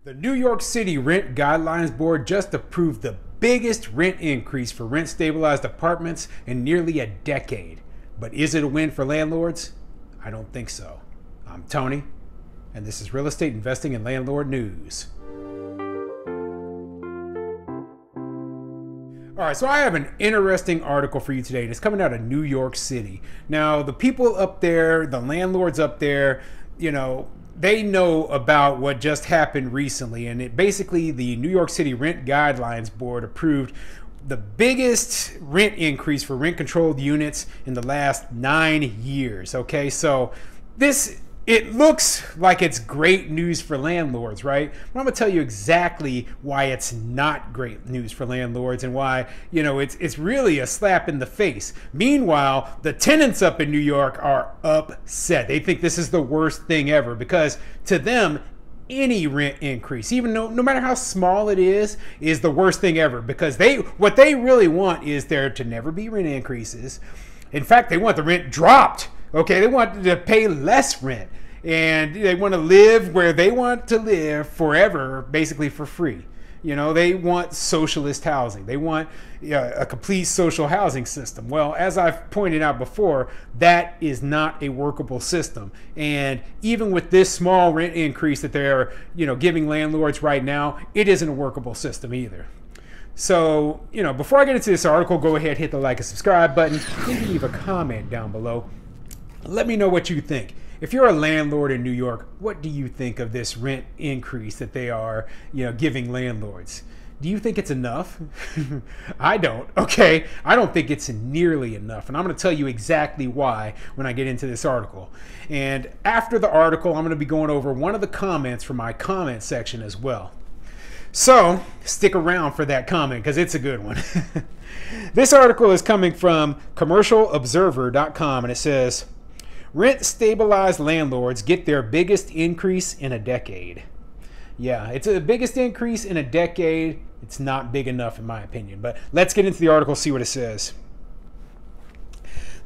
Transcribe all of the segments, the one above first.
The New York City Rent Guidelines Board just approved the biggest rent increase for rent stabilized apartments in nearly a decade. But is it a win for landlords? I don't think so. I'm Tony, and this is Real Estate Investing and Landlord News. All right, so I have an interesting article for you today, and it's coming out of New York City. Now, the people up there, the landlords up there, they know about what just happened recently, and it basically the New York City Rent Guidelines Board approved the biggest rent increase for rent-controlled units in the last 9 years. Okay, so it looks like it's great news for landlords, right? But I'm gonna tell you exactly why it's not great news for landlords and why, it's really a slap in the face. Meanwhile, the tenants up in New York are upset. They think this is the worst thing ever because to them, any rent increase, even no matter how small it is the worst thing ever because what they really want is there to never be rent increases. In fact, they want the rent dropped. Okay, they want to pay less rent and they want to live where they want to live forever, basically for free. They want socialist housing. They want a complete social housing system. Well, as I've pointed out before, that is not a workable system. And even with this small rent increase that they're, giving landlords right now, it isn't a workable system either. So, before I get into this article, go ahead, hit the like and subscribe button. You can leave a comment down below. Let me know what you think. If you're a landlord in New York, what do you think of this rent increase that they are, giving landlords? Do you think it's enough? I don't. Okay, I don't think it's nearly enough, and I'm going to tell you exactly why when I get into this article. And after the article, I'm going to be going over one of the comments from my comment section as well. So stick around for that comment because it's a good one. This article is coming from commercialobserver.com, and it says, rent stabilized landlords get their biggest increase in a decade. Yeah, it's the biggest increase in a decade. It's not big enough in my opinion, but let's get into the article, see what it says.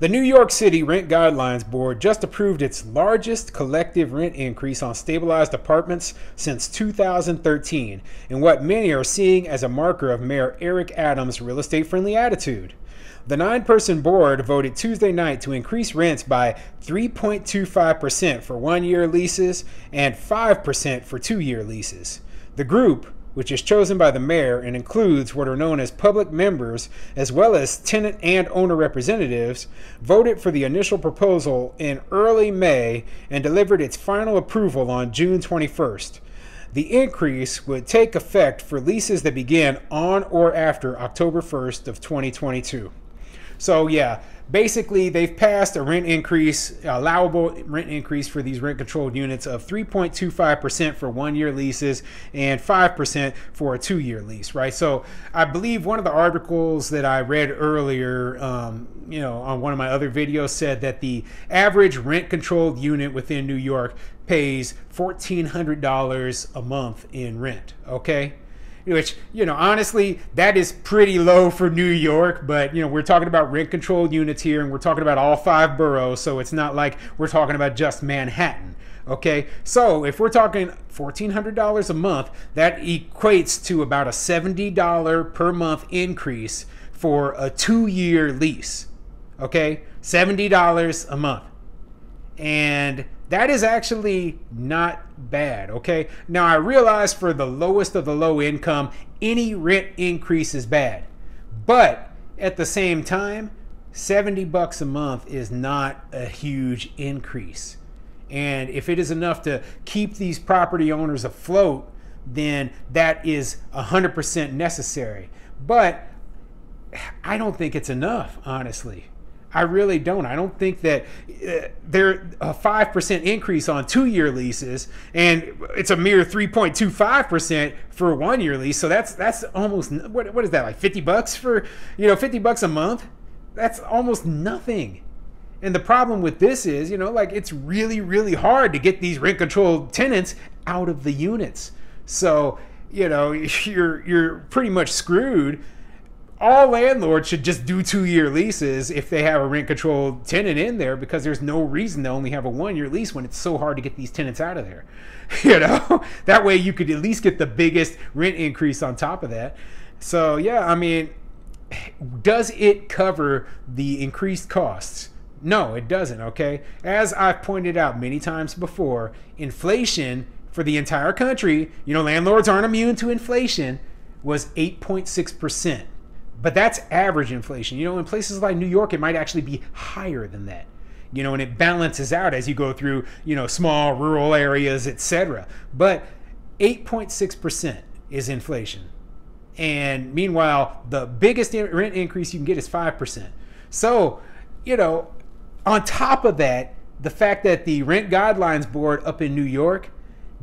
The New York City Rent Guidelines Board just approved its largest collective rent increase on stabilized apartments since 2013, in what many are seeing as a marker of Mayor Eric Adams' real estate-friendly attitude. The 9-person board voted Tuesday night to increase rents by 3.25% for one-year leases and 5% for two-year leases. The group, which is chosen by the mayor and includes what are known as public members as well as tenant and owner representatives, voted for the initial proposal in early May and delivered its final approval on June 21st. The increase would take effect for leases that began on or after October 1st of 2022. So yeah, basically they've passed a rent increase, allowable rent increase for these rent controlled units of 3.25% for one-year leases and 5% for a two-year lease, right? So I believe one of the articles that I read earlier, on one of my other videos said that the average rent controlled unit within New York pays $1,400 a month in rent, okay? Which, honestly, that is pretty low for New York, but, we're talking about rent-controlled units here, and we're talking about all 5 boroughs, so it's not like we're talking about just Manhattan, okay? So if we're talking $1,400 a month, that equates to about a $70 per month increase for a 2-year lease, okay? $70 a month. And that is actually not bad, okay? Now, I realize for the lowest of the low income, any rent increase is bad. But at the same time, $70 a month is not a huge increase. And if it is enough to keep these property owners afloat, then that is 100% necessary. But I don't think it's enough, honestly. I really don't. I don't think that they're a 5% increase on 2-year leases, and it's a mere 3.25% for a 1-year lease. So that's almost, what is that, like $50 for, $50 a month? That's almost nothing. And the problem with this is, it's really, really hard to get these rent-controlled tenants out of the units. So, you're pretty much screwed all landlords should just do 2-year leases if they have a rent controlled tenant in there, because there's no reason to only have a 1-year lease when it's so hard to get these tenants out of there. That way you could at least get the biggest rent increase on top of that. So yeah, I mean, does it cover the increased costs? No, it doesn't. Okay, as I've pointed out many times before, inflation for the entire country, landlords aren't immune to inflation, was 8.6%. But that's average inflation. In places like New York, it might actually be higher than that. And it balances out as you go through, small rural areas, etc. But 8.6% is inflation. And meanwhile, the biggest rent increase you can get is 5%. So, on top of that, the fact that the Rent Guidelines Board up in New York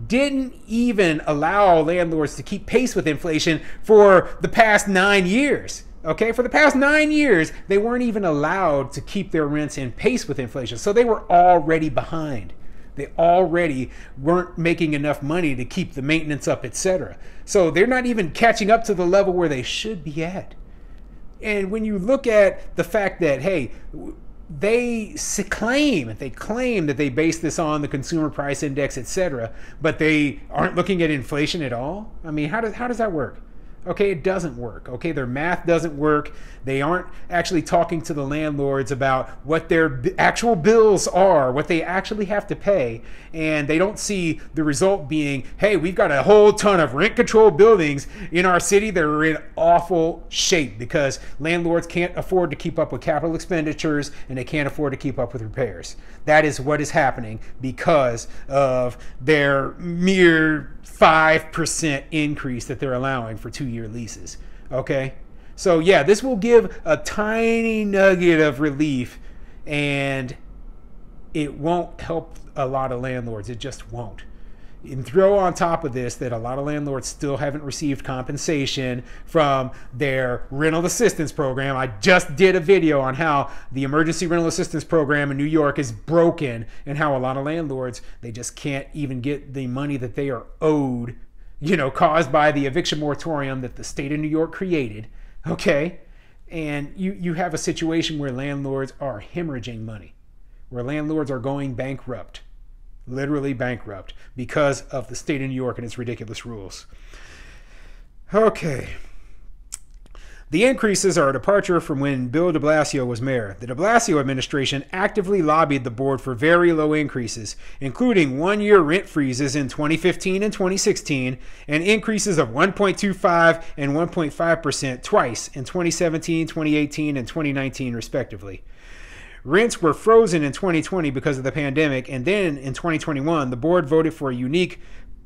didn't even allow landlords to keep pace with inflation for the past 9 years. Okay, for the past 9 years, they weren't even allowed to keep their rents in pace with inflation. So they were already behind. They already weren't making enough money to keep the maintenance up, etc. So they're not even catching up to the level where they should be at. And when you look at the fact that, hey, they claim that they base this on the consumer price index, etc., but they aren't looking at inflation at all. I mean, how does that work? Okay, it doesn't work. Okay, their math doesn't work. They aren't actually talking to the landlords about what their actual bills are, what they actually have to pay, and they don't see the result being, hey, we've got a whole ton of rent-controlled buildings in our city that are in awful shape because landlords can't afford to keep up with capital expenditures and they can't afford to keep up with repairs. That is what is happening because of their mere 5% increase that they're allowing for 2-year leases. Okay, so yeah, this will give a tiny nugget of relief, and it won't help a lot of landlords. It just won't. And throw on top of this that a lot of landlords still haven't received compensation from their rental assistance program. I just did a video on how the emergency rental assistance program in New York is broken and how a lot of landlords, they just can't even get the money that they are owed, caused by the eviction moratorium that the state of New York created. Okay? And you have a situation where landlords are hemorrhaging money, where landlords are going bankrupt. Literally bankrupt because of the state of New York and its ridiculous rules. Okay. The increases are a departure from when Bill de Blasio was mayor. The de Blasio administration actively lobbied the board for very low increases, including 1-year rent freezes in 2015 and 2016, and increases of 1.25 and 1.5% twice in 2017, 2018, and 2019, respectively. Rents were frozen in 2020 because of the pandemic, and then in 2021, the board voted for a unique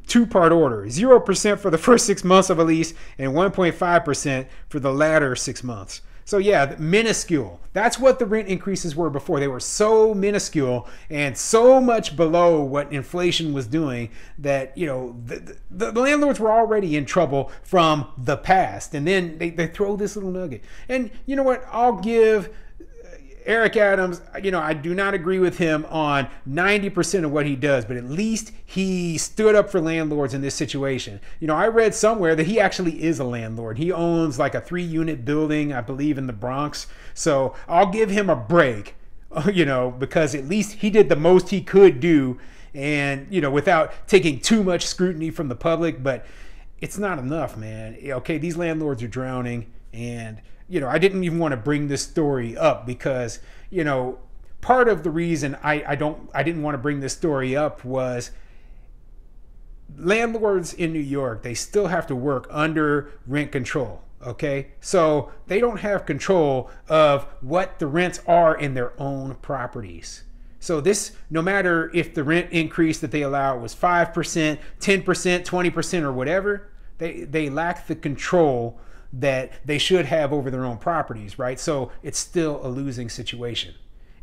two-part order, 0% for the first 6 months of a lease and 1.5% for the latter 6 months. So yeah, minuscule. That's what the rent increases were before. They were so minuscule and so much below what inflation was doing that, the landlords were already in trouble from the past. And then they throw this little nugget. And you know what? I'll give Eric Adams, I do not agree with him on 90% of what he does, but at least he stood up for landlords in this situation. I read somewhere that he actually is a landlord. He owns like a 3-unit building, I believe, in the Bronx. So I'll give him a break, because at least he did the most he could do and, without taking too much scrutiny from the public. But it's not enough, man. Okay, these landlords are drowning, and I didn't even want to bring this story up because, part of the reason I didn't want to bring this story up was landlords in New York, they still have to work under rent control. Okay, so they don't have control of what the rents are in their own properties. So this, no matter if the rent increase that they allow was 5%, 10%, 20%, or whatever, they lack the control that they should have over their own properties, right? So it's still a losing situation.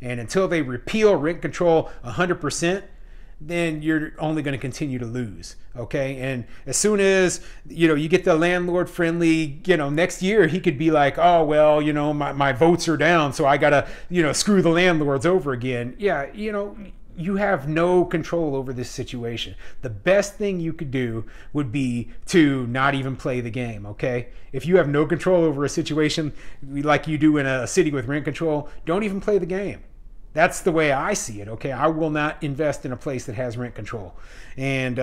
And until they repeal rent control 100%, then you're only going to continue to lose, okay? And as soon as, you get the landlord friendly, next year he could be like, oh, well, my votes are down, so I got to, screw the landlords over again. Yeah, you have no control over this situation. The best thing you could do would be to not even play the game, okay? If you have no control over a situation like you do in a city with rent control, don't even play the game. That's the way I see it, okay? I will not invest in a place that has rent control. And,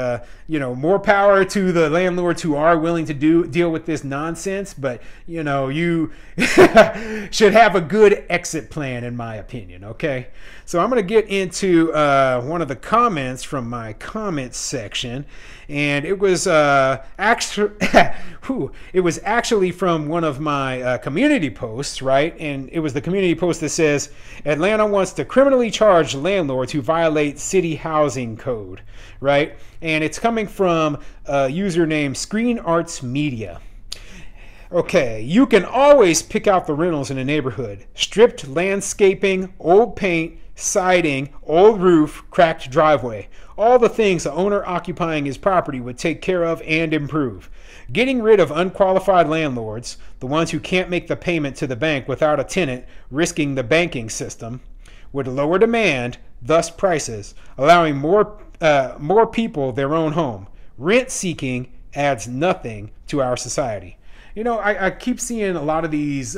more power to the landlords who are willing to deal with this nonsense, but, you should have a good exit plan, in my opinion, okay? So I'm going to get into one of the comments from my comments section, and it was actually from one of my community posts, right? And it was the community post that says, Atlanta wants to criminally charge landlords who violate city housing code, right? And it's coming from a user named Screen Arts Media. Okay, you can always pick out the rentals in a neighborhood. Stripped landscaping, old paint, siding, old roof, cracked driveway. All the things the owner occupying his property would take care of and improve. Getting rid of unqualified landlords, the ones who can't make the payment to the bank without a tenant, risking the banking system, would lower demand, thus prices, allowing more people their own home. Rent seeking adds nothing to our society. I keep seeing a lot of these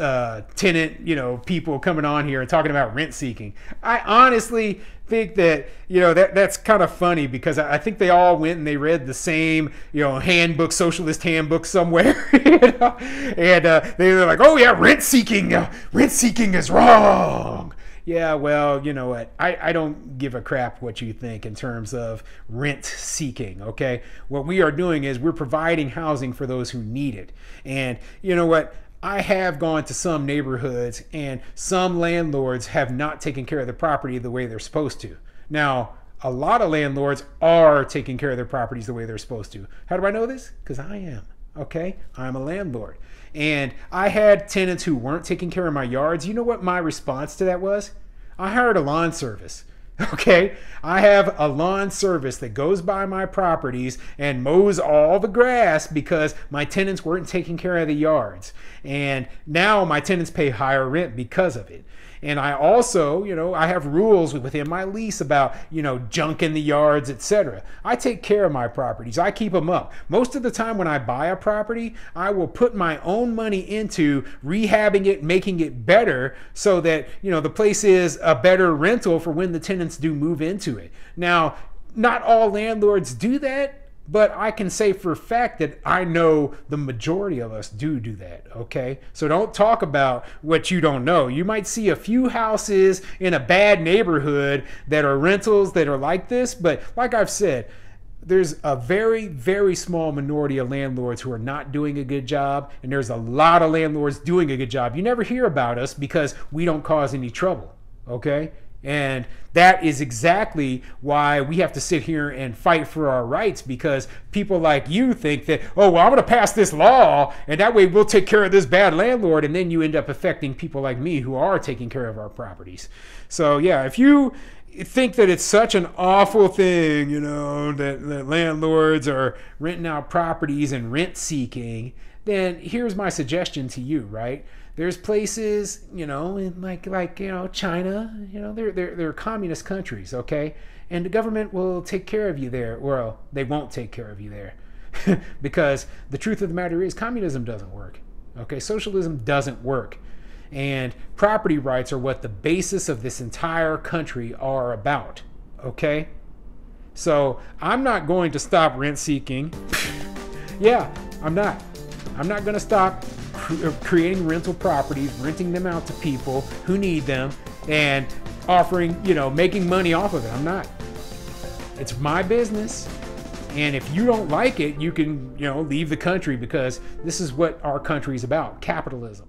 tenant, people coming on here and talking about rent seeking. I honestly think that, that's kind of funny because I think they all went and they read the same, handbook, socialist handbook somewhere, and they're like, oh yeah, rent seeking is wrong. Yeah, well, you know what? I don't give a crap what you think in terms of rent seeking, okay? What we are doing is we're providing housing for those who need it. And you know what? I have gone to some neighborhoods and some landlords have not taken care of the property the way they're supposed to. Now, a lot of landlords are taking care of their properties the way they're supposed to. How do I know this? Because I am, okay? I'm a landlord. And I had tenants who weren't taking care of my yards. You know what my response to that was? I hired a lawn service. Okay, I have a lawn service that goes by my properties and mows all the grass because my tenants weren't taking care of the yards. And now my tenants pay higher rent because of it. And I also, I have rules within my lease about, junk in the yards, etc. I take care of my properties. I keep them up. Most of the time when I buy a property, I will put my own money into rehabbing it, making it better so that, the place is a better rental for when the tenants do move into it. Now, not all landlords do that, but I can say for a fact that I know the majority of us do that, okay? So don't talk about what you don't know. You might see a few houses in a bad neighborhood that are rentals that are like this, but like I've said, there's a very, very small minority of landlords who are not doing a good job, and there's a lot of landlords doing a good job. You never hear about us because we don't cause any trouble, okay? And that is exactly why we have to sit here and fight for our rights, because people like you think that, oh, well, I'm going to pass this law and that way we'll take care of this bad landlord. And then you end up affecting people like me who are taking care of our properties. So, yeah, if you think that it's such an awful thing, that landlords are renting out properties and rent seeking, then here's my suggestion to you, right? There's places, in like China, they're communist countries, okay? And the government will take care of you there. Well, they won't take care of you there. Because the truth of the matter is communism doesn't work, okay? Socialism doesn't work. And property rights are what the basis of this entire country are about, okay? So I'm not going to stop rent seeking. Yeah, I'm not. I'm not going to stop creating rental properties, renting them out to people who need them, and offering, making money off of it. I'm not. It's my business. And if you don't like it, you can, leave the country, because this is what our country is about, capitalism.